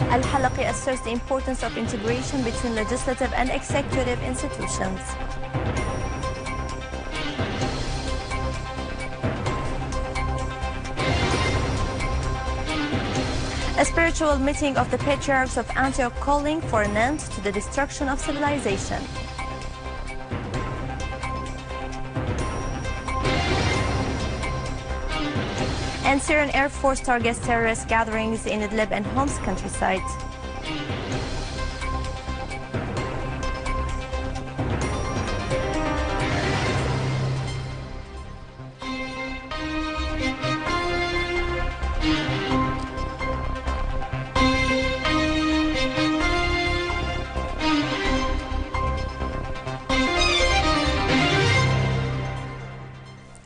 Al-Halaqi asserts the importance of integration between legislative and executive institutions. A spiritual meeting of the patriarchs of Antioch calling for an end to the destruction of civilization. And Syrian Air Force targets terrorist gatherings in Idlib and Homs countryside.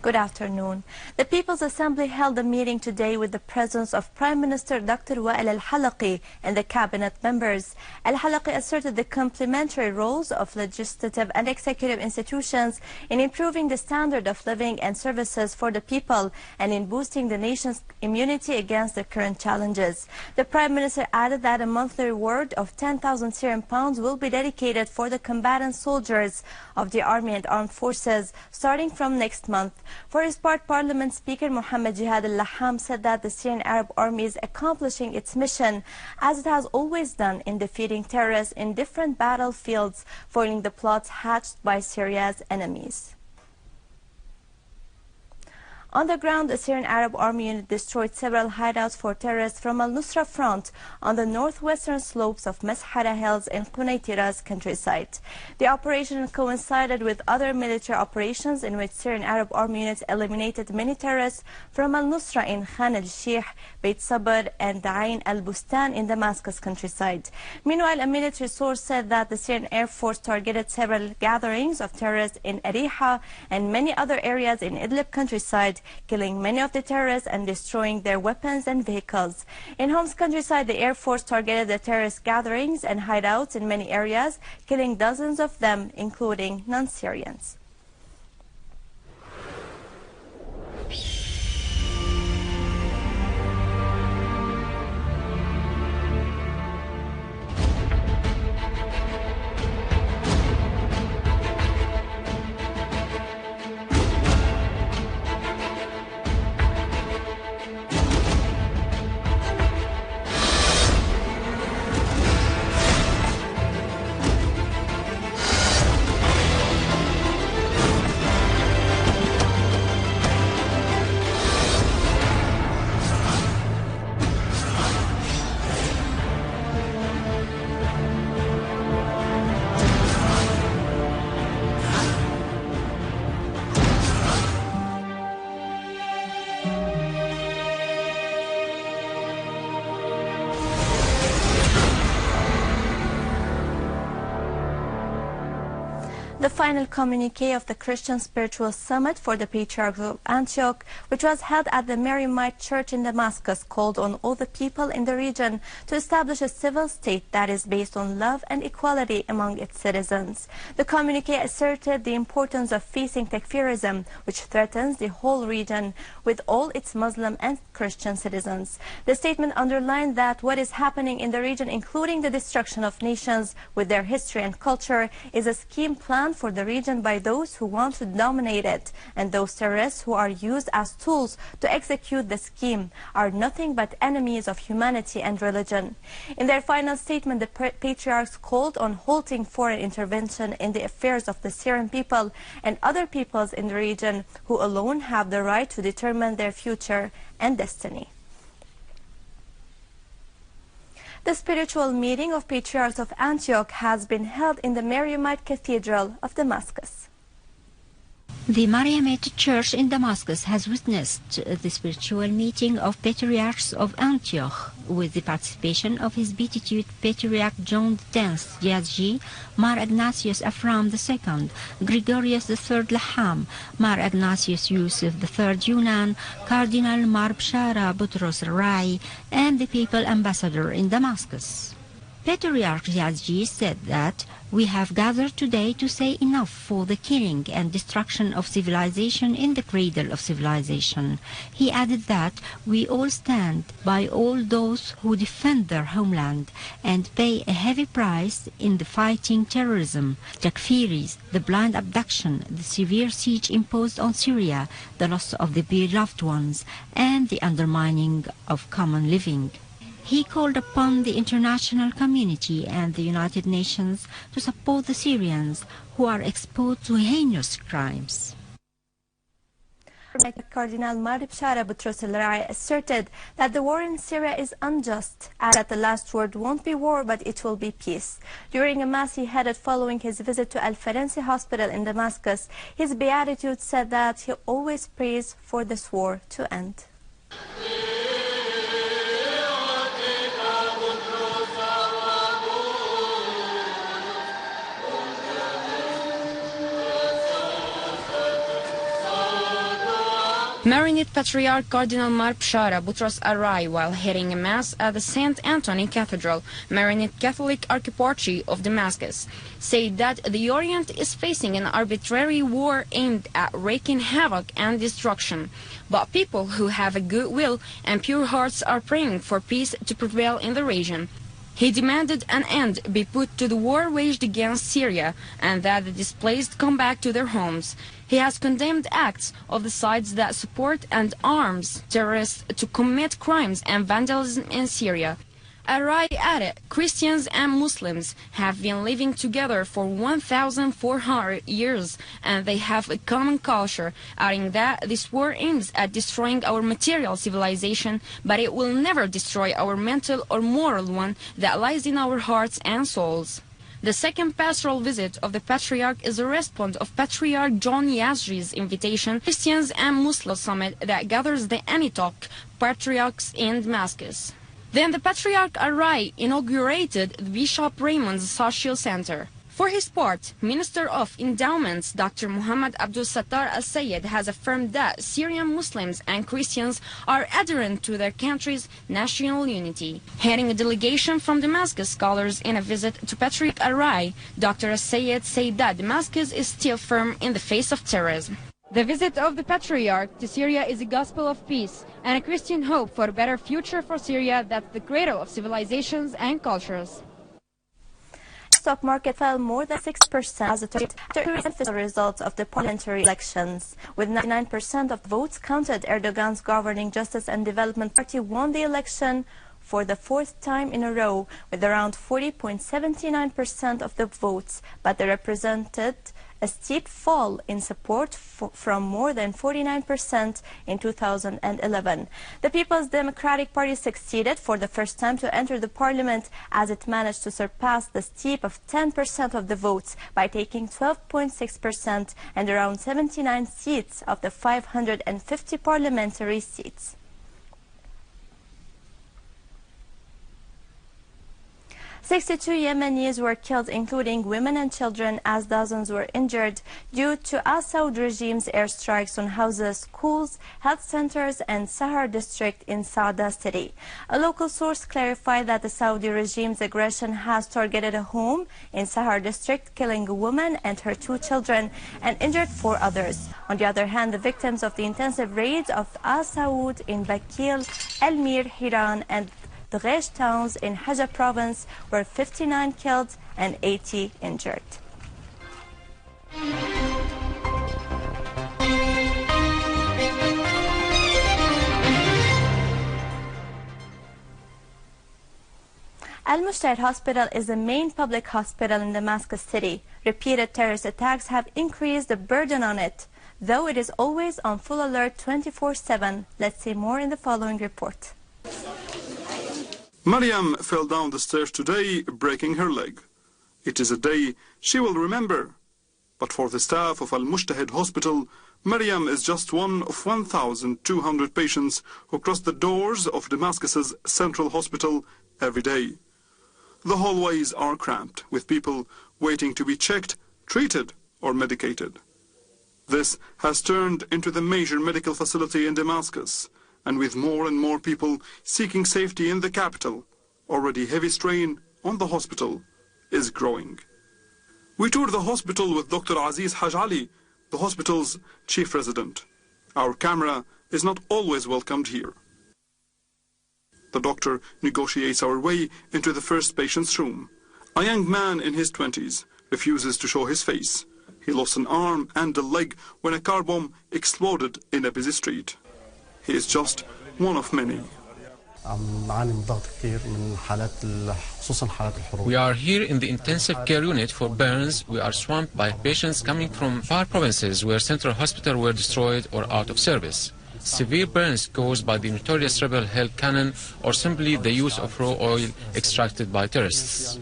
Good afternoon. The People's Assembly held a meeting today with the presence of Prime Minister Dr. Wael Al-Halaqi and the cabinet members. Al-Halaqi asserted the complementary roles of legislative and executive institutions in improving the standard of living and services for the people and in boosting the nation's immunity against the current challenges. The Prime Minister added that a monthly reward of 10,000 Syrian pounds will be dedicated for the combatant soldiers of the army and armed forces starting from next month. For his part, Parliament Speaker Mohammed Jihad al-Laham said that the Syrian Arab Army is accomplishing its mission as it has always done in defeating terrorists in different battlefields, foiling the plots hatched by Syria's enemies. On the ground, the Syrian Arab Army unit destroyed several hideouts for terrorists from Al-Nusra Front on the northwestern slopes of Mashara Hills in Qunaytira's countryside. The operation coincided with other military operations in which Syrian Arab Army units eliminated many terrorists from Al-Nusra in Khan al-Sheikh, Beit Sabr, and Ain al-Bustan in Damascus countryside. Meanwhile, a military source said that the Syrian Air Force targeted several gatherings of terrorists in Ariha and many other areas in Idlib countryside, killing many of the terrorists and destroying their weapons and vehicles. In Homs countryside, the Air Force targeted the terrorist gatherings and hideouts in many areas, killing dozens of them, including non-Syrians. The final communique of the Christian Spiritual Summit for the Patriarchs of Antioch, which was held at the Maryamite Church in Damascus, called on all the people in the region to establish a civil state that is based on love and equality among its citizens. The communique asserted the importance of facing Takfirism, which threatens the whole region with all its Muslim and Christian citizens. The statement underlined that what is happening in the region, including the destruction of nations with their history and culture, is a scheme planned for the region by those who want to dominate it, and those terrorists who are used as tools to execute the scheme are nothing but enemies of humanity and religion. In their final statement, the patriarchs called on halting foreign intervention in the affairs of the Syrian people and other peoples in the region who alone have the right to determine their future and destiny. The spiritual meeting of Patriarchs of Antioch has been held in the Maryamite Cathedral of Damascus. The Maryamite Church in Damascus has witnessed the spiritual meeting of Patriarchs of Antioch with the participation of His Beatitude Patriarch John X Yazji, Mar Ignatius Ephraim II, Gregorius III Laham, Mar Ignatius Yusuf III Yunan, Cardinal Mar Bshara Butros Rai, and the Papal Ambassador in Damascus. Patriarch Yazji said that we have gathered today to say enough for the killing and destruction of civilization in the cradle of civilization. He added that we all stand by all those who defend their homeland and pay a heavy price in the fighting terrorism, Takfiris, the blind abduction, the severe siege imposed on Syria, the loss of the beloved ones, and the undermining of common living. He called upon the international community and the United Nations to support the Syrians who are exposed to heinous crimes. Cardinal Marib Boutros El-Rai asserted that the war in Syria is unjust, and that the last word won't be war but it will be peace. During a mass he headed following his visit to Al-Faransi hospital in Damascus, his beatitude said that he always prays for this war to end. Maronite Patriarch Cardinal Marib Boutros El-Rai, while heading a mass at the St. Anthony Cathedral, Maronite Catholic Archparchy of Damascus, said that the Orient is facing an arbitrary war aimed at wreaking havoc and destruction. But people who have a good will and pure hearts are praying for peace to prevail in the region. He demanded an end be put to the war waged against Syria and that the displaced come back to their homes. He has condemned acts of the sides that support and arms terrorists to commit crimes and vandalism in Syria. El-Rai added, Christians and Muslims have been living together for 1,400 years and they have a common culture, adding that this war aims at destroying our material civilization, but it will never destroy our mental or moral one that lies in our hearts and souls. The second pastoral visit of the Patriarch is a response of Patriarch John Yazji's invitation to Christians and Muslim summit that gathers the Anitok Patriarchs in Damascus. Then the Patriarch El-Rai inaugurated the Bishop Raymond's Social Center. For his part, Minister of Endowments Dr. Muhammad Abdul Sattar Al-Sayed has affirmed that Syrian Muslims and Christians are adherent to their country's national unity. Heading a delegation from Damascus scholars in a visit to Patriarch El-Rai, Dr. Al-Sayed said that Damascus is still firm in the face of terrorism. The visit of the Patriarch to Syria is a gospel of peace and a Christian hope for a better future for Syria that's the cradle of civilizations and cultures. Stock market fell more than 6% as the results of the parliamentary elections. With 99% of votes counted, Erdogan's governing Justice and Development Party won the election for the fourth time in a row with around 40.79% of the votes, but they represented a steep fall in support from more than 49% in 2011. The People's Democratic Party succeeded for the first time to enter the parliament as it managed to surpass the steep of 10% of the votes by taking 12.6% and around 79 seats of the 550 parliamentary seats. 62 Yemenis were killed, including women and children, as dozens were injured due to Assad regime's airstrikes on houses, schools, health centers, and Sahar district in Saada city. A local source clarified that the Saudi regime's aggression has targeted a home in Sahar district, killing a woman and her 2 children and injured 4 others. On the other hand, the victims of the intensive raids of Al-Saud in Bakil, Elmir, Hiran, and the Ghesh towns in Haja province were 59 killed and 80 injured. Al-Mushtahid Hospital is the main public hospital in Damascus city. Repeated terrorist attacks have increased the burden on it, though it is always on full alert 24/7. Let's see more in the following report. Mariam fell down the stairs today, breaking her leg. It is a day she will remember. But for the staff of Al-Mushtahid Hospital, Mariam is just one of 1,200 patients who cross the doors of Damascus's central hospital every day. The hallways are cramped, with people waiting to be checked, treated, or medicated. This has turned into the major medical facility in Damascus, and with more and more people seeking safety in the capital, already heavy strain on the hospital is growing. We toured the hospital with Dr. Aziz Haj Ali, the hospital's chief resident. Our camera is not always welcomed here. The doctor negotiates our way into the first patient's room. A young man in his 20s refuses to show his face. He lost an arm and a leg when a car bomb exploded in a busy street. He is just one of many. We are here in the intensive care unit for burns. We are swamped by patients coming from far provinces where central hospitals were destroyed or out of service. Severe burns caused by the notorious rebel held cannon or simply the use of raw oil extracted by terrorists.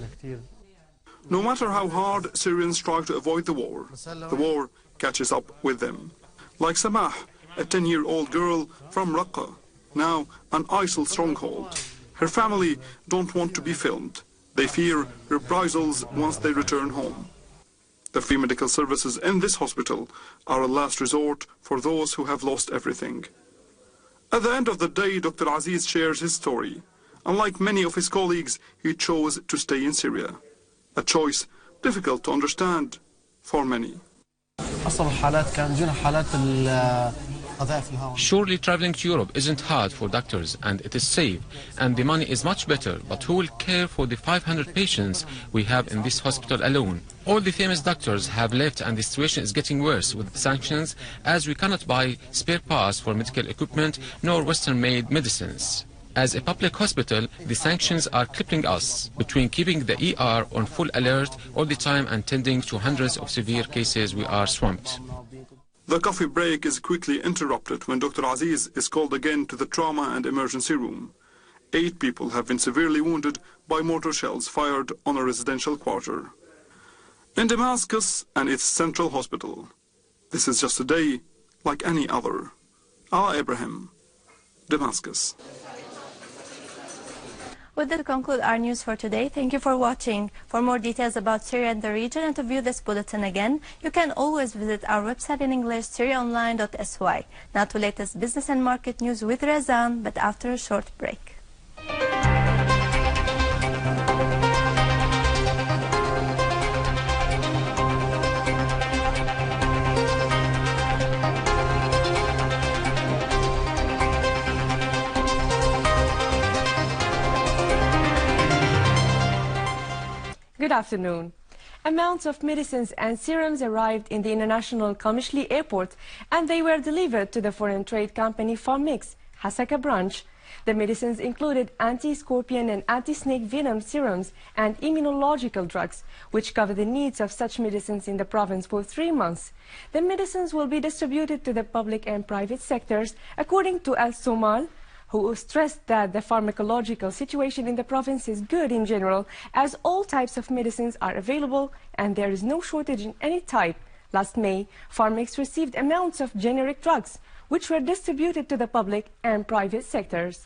No matter how hard Syrians try to avoid the war catches up with them. Like Samah, a 10-year-old girl from Raqqa, now an ISIL stronghold. Her family don't want to be filmed. They fear reprisals once they return home. The free medical services in this hospital are a last resort for those who have lost everything. At the end of the day, Dr. Aziz shares his story. Unlike many of his colleagues, he chose to stay in Syria. A choice difficult to understand for many. Surely traveling to Europe isn't hard for doctors, and it is safe, and the money is much better, but who will care for the 500 patients we have in this hospital alone? All the famous doctors have left, and the situation is getting worse with the sanctions, as we cannot buy spare parts for medical equipment nor Western-made medicines. As a public hospital, the sanctions are crippling us between keeping the ER on full alert all the time and tending to hundreds of severe cases. We are swamped. The coffee break is quickly interrupted when Dr. Aziz is called again to the trauma and emergency room. 8 people have been severely wounded by mortar shells fired on a residential quarter in Damascus and its central hospital. This is just a day like any other. Ala Ibrahim, Damascus. With that, we conclude our news for today. Thank you for watching. For more details about Syria and the region and to view this bulletin again, you can always visit our website in English, syriaonline.sy. Now to latest business and market news with Razan, but after a short break. Good afternoon. Amounts of medicines and serums arrived in the international Qamishli airport and they were delivered to the foreign trade company Pharmix, Hasaka branch. The medicines included anti-scorpion and anti-snake venom serums and immunological drugs, which cover the needs of such medicines in the province for 3 months. The medicines will be distributed to the public and private sectors, according to Al-Somal, who stressed that the pharmacological situation in the province is good in general, as all types of medicines are available and there is no shortage in any type. Last May, Pharmix received amounts of generic drugs, which were distributed to the public and private sectors.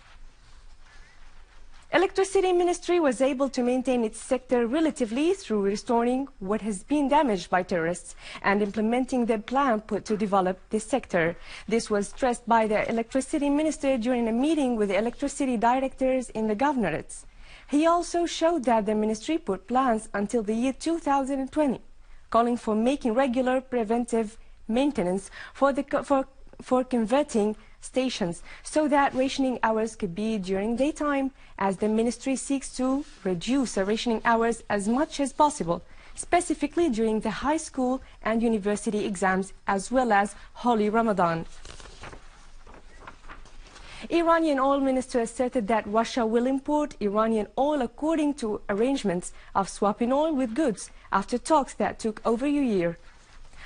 Electricity Ministry was able to maintain its sector relatively through restoring what has been damaged by terrorists and implementing the plan put to develop this sector. This was stressed by the Electricity Minister during a meeting with the electricity directors in the governorates. He also showed that the ministry put plans until the year 2020, calling for making regular preventive maintenance for converting stations so that rationing hours could be during daytime, as the ministry seeks to reduce the rationing hours as much as possible, specifically during the high school and university exams as well as Holy Ramadan. Iranian oil minister asserted that Russia will import Iranian oil according to arrangements of swapping oil with goods after talks that took over a year.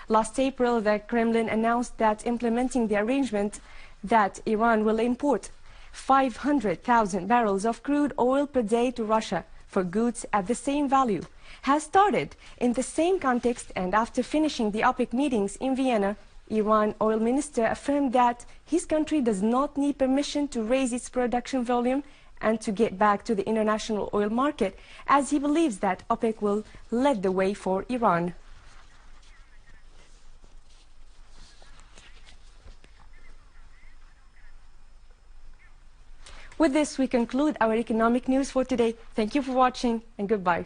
Last April, the Kremlin announced that implementing the arrangement that Iran will import 500,000 barrels of crude oil per day to Russia for goods at the same value has started in the same context, and after finishing the OPEC meetings in Vienna, Iran oil minister affirmed that his country does not need permission to raise its production volume and to get back to the international oil market, as he believes that OPEC will lead the way for Iran. With this, we conclude our economic news for today. Thank you for watching, and goodbye.